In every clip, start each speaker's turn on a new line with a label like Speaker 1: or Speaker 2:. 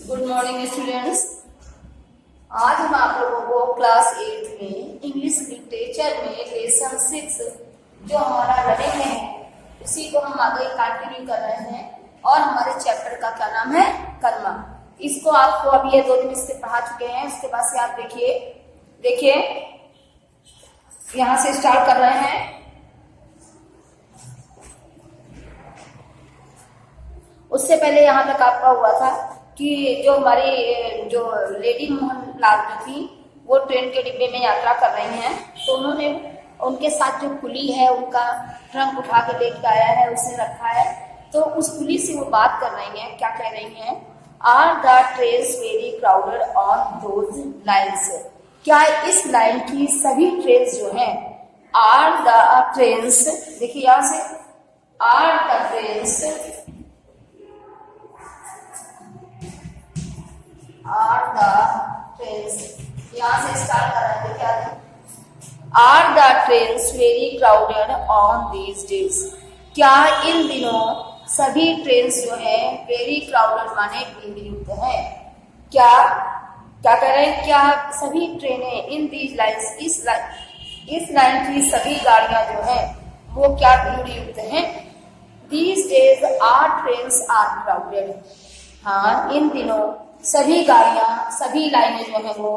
Speaker 1: Good morning students. आज हम आप लोगों को क्लास 8 में इंग्लिश लिटरेचर में लेसन 6 जो हमारा रनिंग में है उसी को हम आगे कंटिन्यू कर रहे हैं और हमारे चैप्टर का क्या नाम है, कर्मा। इसको आपको अभी ये 2 दिन से पढ़ा चुके हैं। उसके बाद से आप देखिए यहाँ से स्टार्ट कर रहे हैं। उससे पहले यहाँ तक आपका हुआ था कि जो हमारी जो लेडी मोहन लाल जो थी वो ट्रेन के डिब्बे में यात्रा कर रही हैं, तो उन्होंने उनके साथ जो कुली है उनका ट्रंक उठा के लेके आया है, उसने रखा है। तो उस कुली से वो बात कर रही हैं, क्या कह रही हैं, are the trains very crowded on those lines. क्या इस लाइन की सभी ट्रेन्स जो हैं, आर द ट्रेन्स, देखिए यहाँ से are the trains are the trains, यहाँ से स्टार्ट कर रहे हैं। क्या are the trains very crowded on these days. क्या इन दिनों सभी ट्रेन्स जो है वेरी क्राउडेड माने भीड़ युक्त है। क्या क्या कह रहे हैं, क्या सभी ट्रेनें इन दीज लाइन्स, इस लाइन की सभी गाड़ियां जो है वो क्या भीड़ युक्त हैं। These days are trains are crowded. हाँ, इन दिनों सभी गाड़ियां, सभी लाइनें जो है वो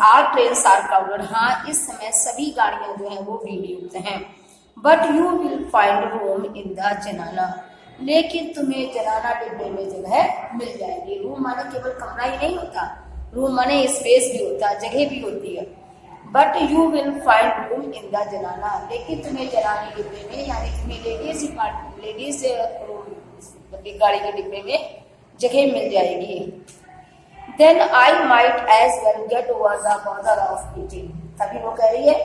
Speaker 1: आर ट्रेन्स आर क्राउडेड। हाँ, इस समय सभी गाड़ियां जो है वो भीड़ युक्त हैं। But you will find room in the जनाना। लेकिन तुम्हें जनाना डिब्बे में जगह मिल जाएगी। रूम माने केवल कमरा ही नहीं होता, रूम माने स्पेस भी होता है, जगह भी होती है। But you will find room in the जनाना। लेकिन तुम्हें जनानी डिब्बे में, यानी तुम्हें लेडीज गाड़ी के डिब्बे में जगह मिल जाएगी। Then I might as well get over the border of eating. तभी वो कह रही है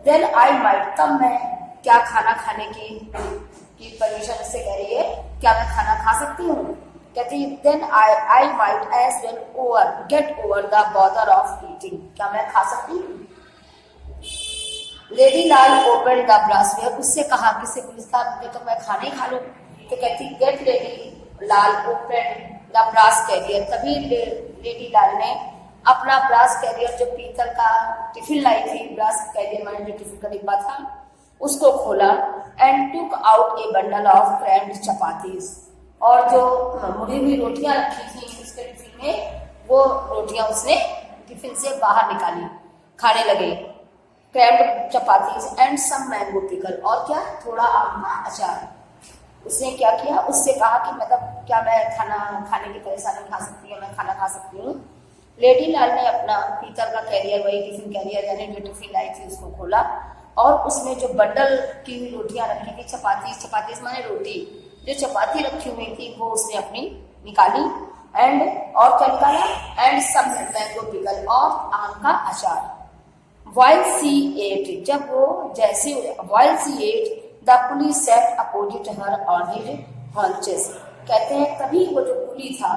Speaker 1: देन आई माइट, तब मैं क्या खाना खाने की परमिशन से कह रही है, क्या मैं खाना खा सकती हूँ। कहती है then I might as well get over the border of eating. क्या मैं खा सकती हूँ। Lady Lal open the brassware. उससे कहा, किसी पुलिस का तो मैं खाना ही खा लूँ। तो कहती get Lady Lal open the brass carrier. तभी लेडी लाल ने अपना ब्रास कैरियर, जो पीतल का टिफिन लाई थी, ब्रास कैरियर माने जो टिफिन का डिब्बा था, उसको खोला and took out A bundle of crammed chapatis. और जो मुड़ी हुई रोटियां रखी थी उसके टिफिन में, वो रोटियां उसने टिफिन से बाहर निकाली, खाने लगे। Crammed chapatis and some mango pickle. और क्या, थोड़ा आम का अचार। उसने क्या किया, उससे कहा कि मतलब क्या मैं खाना खाने की परेशानी खा सकती हूँ, मैं खाना खा सकती हूँ। लेडी लाल ने अपना पीतल का कैरियर, वही टिफिन कैरियर यानी जो टिफिन लाई थी, उसको खोला और उसमें जो बंडल की हुई रोटियां रखी थी, चपातीज माने रोटी, जो चपाती रखी हुई थी वो उसने अपनी निकाली। एंड और क्या निकाला, एंड सम मैंगो पिकल, और आम का अचार। व्हाइल सी एट, जब वो जैसे while she ate the police sat opposite her on his haunches. कहते हैं तभी वो जो पुली था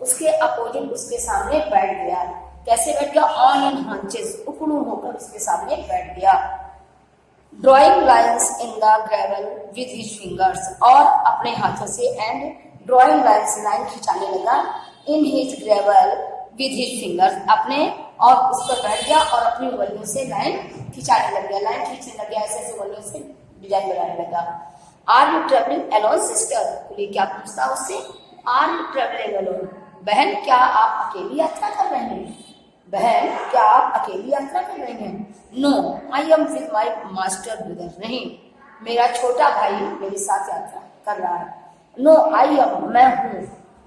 Speaker 1: उसके अपोजिट उसके सामने बैठ गया। कैसे बैठ गया, ऑन इन हॉन्चेस, उकड़ू होकर उसके सामने बैठ गया। Drawing lines in the gravel with his fingers, और अपने हाथों से, एंड ड्रॉइंग लाइन्स, लाइन खिंचाने लगा, in his gravel with his fingers, अपने, और उस पर बैठ गया और अपनी उंगलियों से लाइन खिंचाने लग गया, लाइन खींचने लग गया, ऐसे उंगलियों से डिजाइन बनाने लगा। Are you travelling alone sister. कुली क्या पूछता उससे, आर यू ट्रेवलिंग अलोन, बहन क्या आप अकेली यात्रा कर रहे हैं। बहन क्या आप अकेली यात्रा कर रहे हैं। No I am with my master brother. नहीं, मेरा छोटा भाई मेरे साथ यात्रा कर रहा है। नो आई एम, मैं हूँ,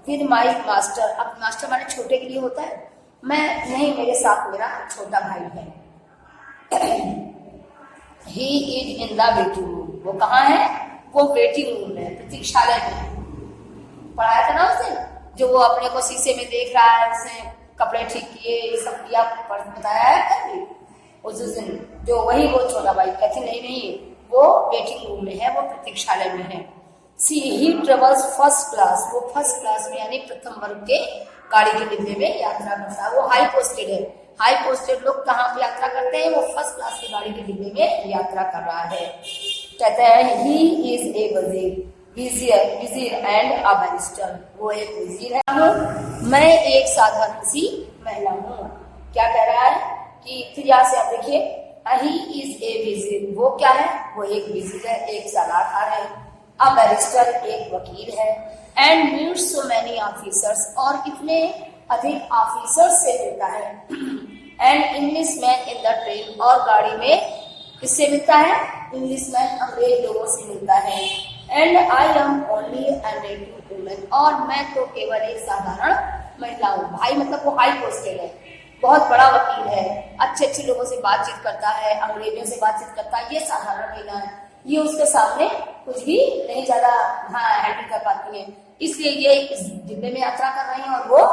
Speaker 1: विद माई मास्टर। अब मास्टर माने छोटे के लिए होता है, मैं नहीं, मेरे साथ मेरा छोटा भाई है। He is in the waiting room. वो कहाँ है, वो वेटिंग रूम में, प्रतीक्षालय में। पढ़ाया था ना उसने, जो वो अपने को शीशे में देख रहा है, उसने कपड़े ठीक किए, ये सब किया, बताया है कभी उस दिन, जो वही वो छोटा भाई। कहती नहीं, वो वेटिंग रूम में है, वो प्रतीक्षालय में है। सी ही ट्रेवल्स फर्स्ट क्लास, वो फर्स्ट क्लास में यानी प्रथम वर्ग के गाड़ी के डिब्बे में यात्रा करता है। वो हाई पोस्टेड है, हाई पोस्टेड लोग कहाँ पे यात्रा करते हैं, वो फर्स्ट क्लास की गाड़ी की डिब्बे में यात्रा कर रहा है। कहते हैं ही इज ए वजीर, विजीर एंड अ बैरिस्टर। वो एक विजीर है, मैं एक साधारण सी महिला हूँ। क्या कह रहा है कि फिर यहाँ से आप देखिए, ही इज ए विजीर, वो क्या है, वो एक विजीर है, एक सलाहकार है। अ बैरिस्टर, एक वकील है। And meets so many officers, और इतने अधिक ऑफिसर्स से मिलता है। And English man in the train, और गाड़ी में किससे मिलता है, इंग्लिश मैन, अंग्रेज लोगों से मिलता है। And I am only a native women, और मैं तो केवल एक साधारण महिला हूँ। भाई मतलब वो हाई पोस्टेड है, बहुत बड़ा वकील है, अच्छे अच्छे लोगों से बातचीत करता है, अंग्रेजों से बातचीत करता है, ये साधारण महिला है, ये उसके सामने कुछ भी नहीं ज्यादा हैंडल कर पाती है। इसलिए ये इस डिब्बे में यात्रा कर रही है और वो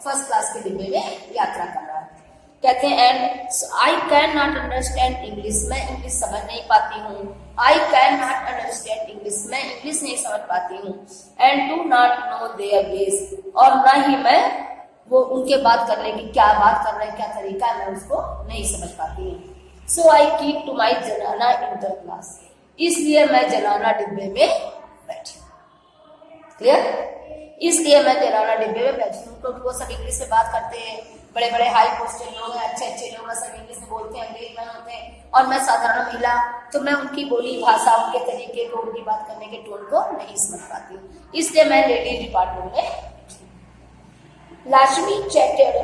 Speaker 1: फर्स्ट क्लास के डिब्बे में यात्रा कर रहा है। कहते हैं and I can not understand English, मैं इंग्लिश समझ नहीं पाती हूँ। I can not understand English, मैं इंग्लिश नहीं समझ पाती हूँ। And do not know their ways, और न ही मैं वो उनके बात करने की, क्या बात कर रहे हैं, क्या तरीका है, मैं उसको नहीं समझ पाती हूँ। सो आई कीप टू माई जनाना इंटर क्लास, इसलिए मैं जनाना डिब्बे में बैठी। क्लियर? इसलिए मैं जनाना डिब्बे में बैठी हूँ, क्योंकि वो सब इंग्लिश में बात करते हैं, बड़े बड़े हाई पोस्टेड लोग हैं, अच्छे अच्छे लोग हैं, सब इंग्लिश में बोलते हैं, अंग्रेज में होते हैं, और मैं साधारण महिला, तो मैं उनकी बोली भाषा, उनके तरीके को, उनकी बात करने के टोन को नहीं समझ पाती हूँ। इसलिए मैं लेडीज डिपार्टमेंट में। लाजमी चैटेड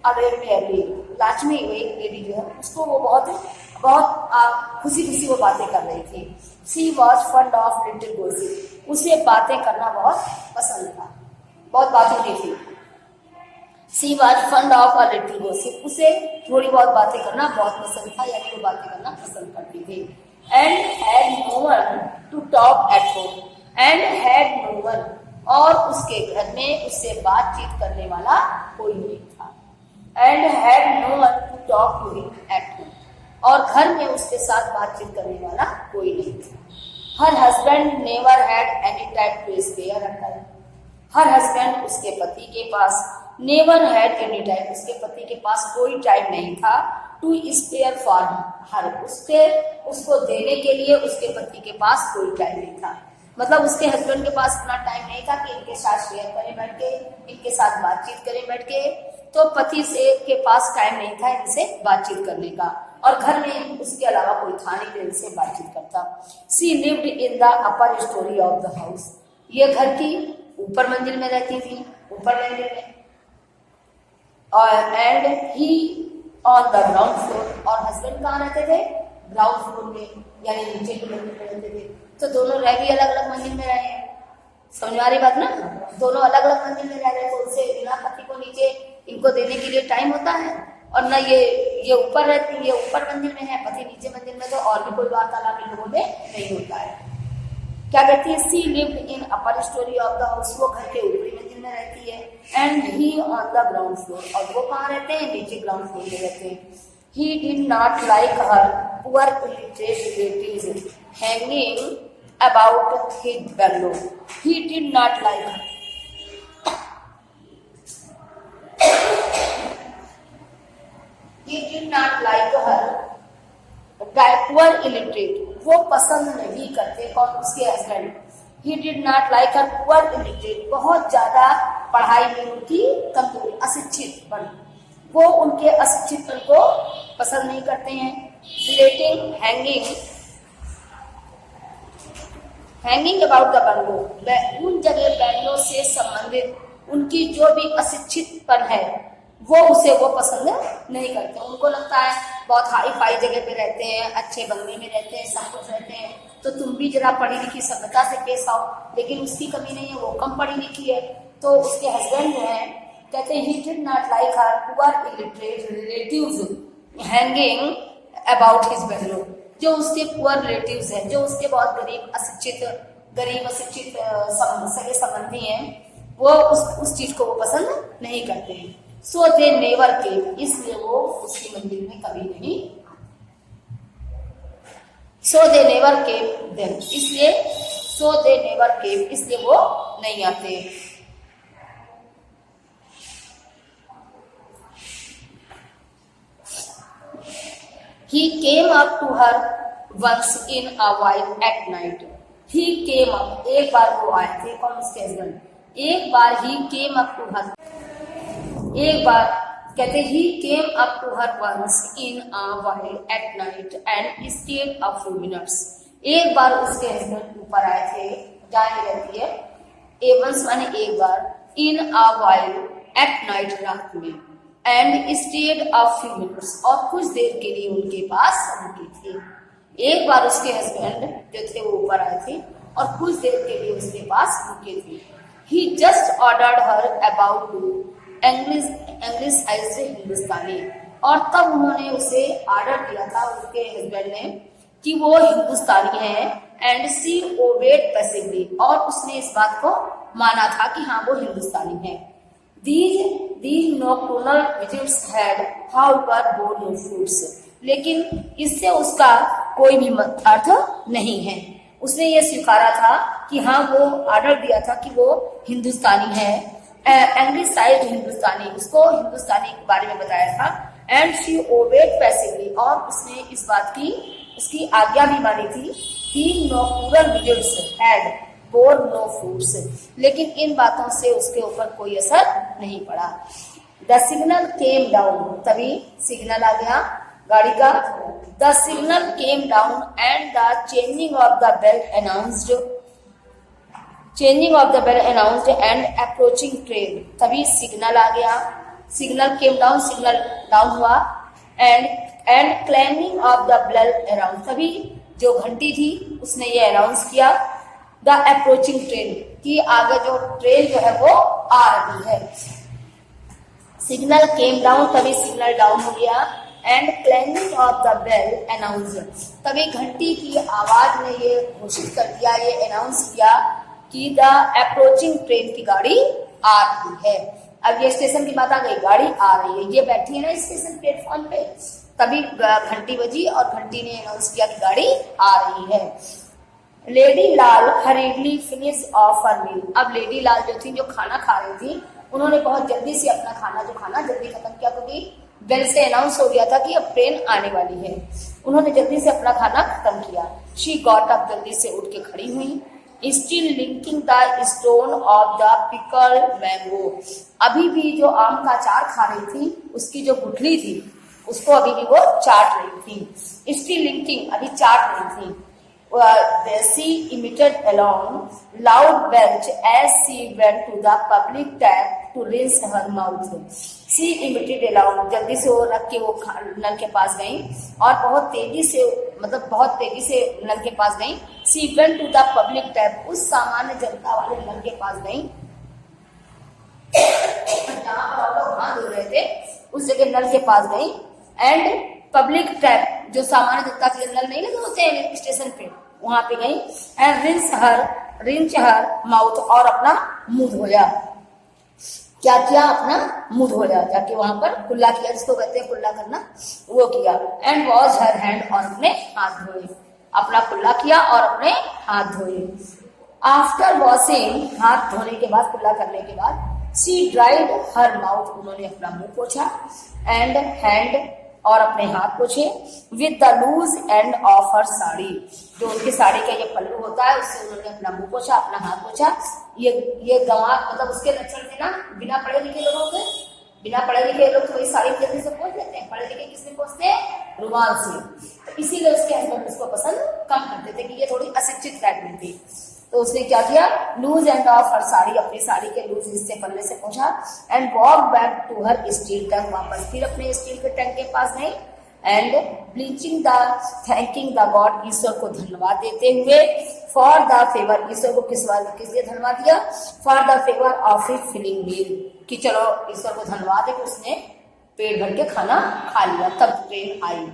Speaker 1: अवेयरली, लाजमी एक लेडी जो है, उसको वो बहुत खुशी खुशी वो बातें कर रही थी। She was fund of little gossip, उसे बातें करना बहुत पसंद था, बहुत बातूनी थी। She was fund of a little gossip, उसे थोड़ी बहुत बातें करना बहुत पसंद था, यानी वो बातें करना पसंद करती थी। And had no one to talk at home, and had no one, और उसके घर में उससे बातचीत करने वाला कोई नहीं था। And had no one to talk to him at home, और घर में उसके साथ बातचीत करने वाला कोई नहीं था। Her husband never had any time to spare a time, her husband उसके पति के पास, नेवर हैड एनी टाइम, उसके पति के पास कोई टाइम नहीं था, टू स्पेयर फॉर हर, उसको देने के लिए उसके पति के पास कोई टाइम नहीं था। मतलब उसके हस्बैंड के पास इतना टाइम नहीं था कि इनके साथ शेयर करें बैठ के, इनके साथ बातचीत करें बैठ के, तो पति से के पास टाइम नहीं था इनसे बातचीत करने का, और घर में उसके अलावा कोई था नहीं जो इनसे बातचीत करता। She lived in the upper storey of the house, ये घर की ऊपर मंजिल में रहती थी, ऊपर मंजिल में, और and he on the ground floor, और हस्बैंड कहाँ रहते थे, ग्राउंड फ्लोर में, यानी नीचे की मंजिल में रहते थे। तो दोनों रह भी अलग अलग मंजिल में रहे हैं, समझ आ रही बात ना, दोनों अलग अलग मंजिल में रह रहे, तो उनसे बिना पति को नीचे इनको देने के लिए टाइम होता है, और ना ये ऊपर रहती, ये ऊपर मंजिल में है, पति नीचे मंजिल में, तो और भी कोई वार्तालाप इन लोगों में नहीं होता है। क्या कहती है, she lived in upper storey of the house, वो घर के ऊपरी मंजिल में रहती है। And he on the ground floor, और वो कहाँ रहते हैं, नीचे ग्राउंड फ्लोर में रहते हैं। He did not like her poor illiterate relatives hanging about his bungalow, he did not like her, he did not like her poor illiterate, वो पसंद नहीं करते, कौन, उसके husband. he did not like her poor illiterate, बहुत ज्यादा पढ़ाई में उनकी कमजोरी, अशिक्षितपन, वो उनके अशिक्षितपन को पसंद नहीं करते हैं। Relating hanging about the bungalow, उन जगह बंगलो से संबंधित उनकी जो भी अशिक्षितपन है वो पसंद नहीं करते। उनको लगता है बहुत हाई फाई जगह पे रहते हैं, अच्छे बंगले में रहते हैं, सब कुछ रहते हैं, तो तुम भी जरा पढ़ी लिखी सभ्यता से पेश आओ, लेकिन उसकी कमी नहीं है, वो कम पढ़ी लिखी है। तो उसके हस्बैंड जो है कहते हैं, he did not like her poor illiterate relatives hanging about his bungalow, जो उसके पुअर रिलेटिव्स हैं, जो उसके बहुत गरीब अशिक्षित सगे संबंधी हैं, वो उस चीज को वो पसंद नहीं करते हैं। सो दे नेवर केम, इसलिए वो उसकी मंजिल में कभी नहीं, सो दे नेवर केम देम, इसलिए सो दे नेवर केम, इसलिए वो नहीं आते। He came up to her once in a while at night, he came up, एक बार वो आए थे, कौन, उसके हस्बैंड, एक बार ही केम अप टू हर, एक बार कहते he came up to her once in a while at night and stayed a few minutes, एक बार उसके हस्बैंड ऊपर आए थे, जहाँ ये रहती है, ए वंस माने एक बार, इन अ वाइल एट नाइट, रात में, and stayed a few minutes, और कुछ देर के लिए उनके पास रुकी थी। एक बार उसके हस्बैंड जो थे वो ऊपर आए थे और कुछ देर के लिए उसके पास रुके थे। He just ordered her about to anglicised Hindustani, और तब उन्होंने उसे ऑर्डर दिया था उसके हस्बैंड ने कि वो हिंदुस्तानी है, एंड सी ओबेड पैसिवली, और उसने इस बात को माना था कि हाँ वो हिंदुस्तानी है। These nocturnal visits had, however, bore no fruits, लेकिन इससे उसका कोई भी अर्थ नहीं है। उसने ये स्वीकारा था कि हाँ वो ऑर्डर दिया था कि वो हिंदुस्तानी है, एंग्लिसाइज्ड हिंदुस्तानी, उसको हिंदुस्तानी के बारे में बताया था, एंड शी ओबेड पैसिवली, और उसने इस बात की, उसकी आज्ञा भी मानी थी कि nocturnal visits had bore no fruits, लेकिन इन बातों से उसके ऊपर कोई असर नहीं पड़ा। द सिग्नल केम डाउन, तभी सिग्नल आ गया गाड़ी का। The signal came down and the changing of the bell announced and approaching train, तभी सिग्नल आ गया, signal came down, signal down हुआ, and clanging of the bell announce, तभी जो घंटी थी उसने ये अनाउंस किया द अप्रोचिंग ट्रेन, कि आगे जो ट्रेन जो है वो आ रही है। सिग्नल केम डाउन, तभी सिग्नल डाउन हो गया, and clanging of the bell announce, तभी घंटी की आवाज ने ये घोषित कर दिया, ये अनाउंस किया कि द अप्रोचिंग ट्रेन की गाड़ी आ रही है। अब ये स्टेशन की बात आ गई, गाड़ी आ रही है, ये बैठी है ना स्टेशन प्लेटफॉर्म पे, तभी घंटी बजी और घंटी ने अनाउंस किया कि गाड़ी आ रही है। Lady Lal hurriedly finish off her meal, अब लेडी लाल जो थी, जो खाना खा रही थी, उन्होंने बहुत जल्दी से अपना खाना जल्दी खत्म किया, क्योंकि बेल से अनाउंस हो गया था कि अब ट्रेन आने वाली है। उन्होंने जल्दी से अपना खाना खत्म किया। शी गॉट अप, जल्दी से उठ के खड़ी हुई। Still linking the stone of the pickle mango, अभी भी जो आम का अचार खा रही थी, उसकी जो गुठली थी उसको अभी भी वो चाट रही थी। स्टिल लिंकिंग, अभी चाट रही थी। She emitted a loud belch as she went to the public tap to rinse her mouth. She emitted a loud, जल्दी से वो रख के वो नल के पास गई और बहुत तेजी से नल के पास गई। She went to the public tap, उस सामान्य जनता वाले नल के पास गई जहाँ पर लोग हाथ धो रहे थे, उस जगह नल के पास गई। एंड पब्लिक टैप, जो सामान्य जनता के लिए नल नहीं लगे होते हैं स्टेशन पे, वहां पे गई। एंड रिंच हर माउथ, और अपना मुंह धोया। क्या किया? अपना मुंह धोया, जाके वहां पर कुल्ला किया, जिसको कहते हैं कुल्ला करना, वो किया। एंड वॉश हर हैंड, और अपने हाथ धोए, अपना कुल्ला किया और अपने हाथ धोए। आफ्टर वॉशिंग, हाथ धोने के बाद, कुल्ला करने के बाद, शी ड्राइड हर माउथ, उन्होंने अपना मुंह पोछा। एंड हैंड, और अपने हाथ पोछे। With the loose end of her sari, जो उनकी साड़ी का ये पल्लू होता है, उससे उन्होंने अपना मुंह पोछा, अपना हाथ पोछा। ये गंवा, उसके लक्षण थे ना, बिना पढ़े लिखे लोगों के, बिना पढ़े लिखे लोग तो वही साड़ी जल्दी से पोछ लेते हैं, पढ़े लिखे किससे पोछते हैं? रुमाल से। तो इसीलिए उसके हस्बैंड उसको पसंद कम करते थे कि ये थोड़ी अशिक्षित लड़की थी। तो उसने क्या किया? Loose end of her sari, अपनी साड़ी के लूज हिस्से पल्ले से पहुंचा। And walk back to her steel tongue, वापस फिर अपने स्टील के टंग के पास गई। And belching the thanking the god, ईश्वर को धन्यवाद देते हुए। फॉर द फेवर, ईश्वर को किस लिए धन्यवाद दिया? For the favour of his filling meal, कि चलो ईश्वर को धन्यवाद है कि उसने पेट भर के खाना खा लिया, तब ट्रेन आई।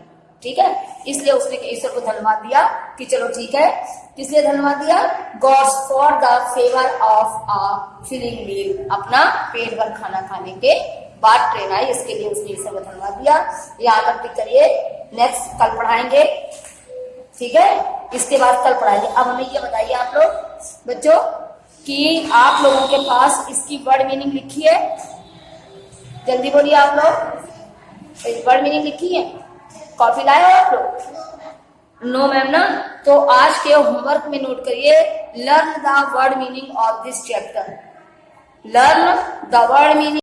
Speaker 1: ठीक है, इसलिए उसने ईश्वर को धन्यवाद दिया कि चलो ठीक है। किसलिए धन्यवाद दिया? Gods for the favour of a filling meal, अपना पेट भर खाना खाने के बाद ट्रेन आई, इसके लिए उसने ईश्वर को धन्यवाद दिया। यहाँ तक टिक करिए, नेक्स्ट कल पढ़ाएंगे। ठीक है, इसके बाद कल पढ़ाएंगे। अब हमें ये बताइए आप लोग बच्चों कि आप लोगों के पास इसकी वर्ड मीनिंग लिखी है? जल्दी बोलिए आप लोग, वर्ड मीनिंग लिखी है? कॉपी लाए हो आप लोग? नो मैम ना, तो आज के होमवर्क में नोट करिए, learn the word meaning of this chapter, learn the word meaning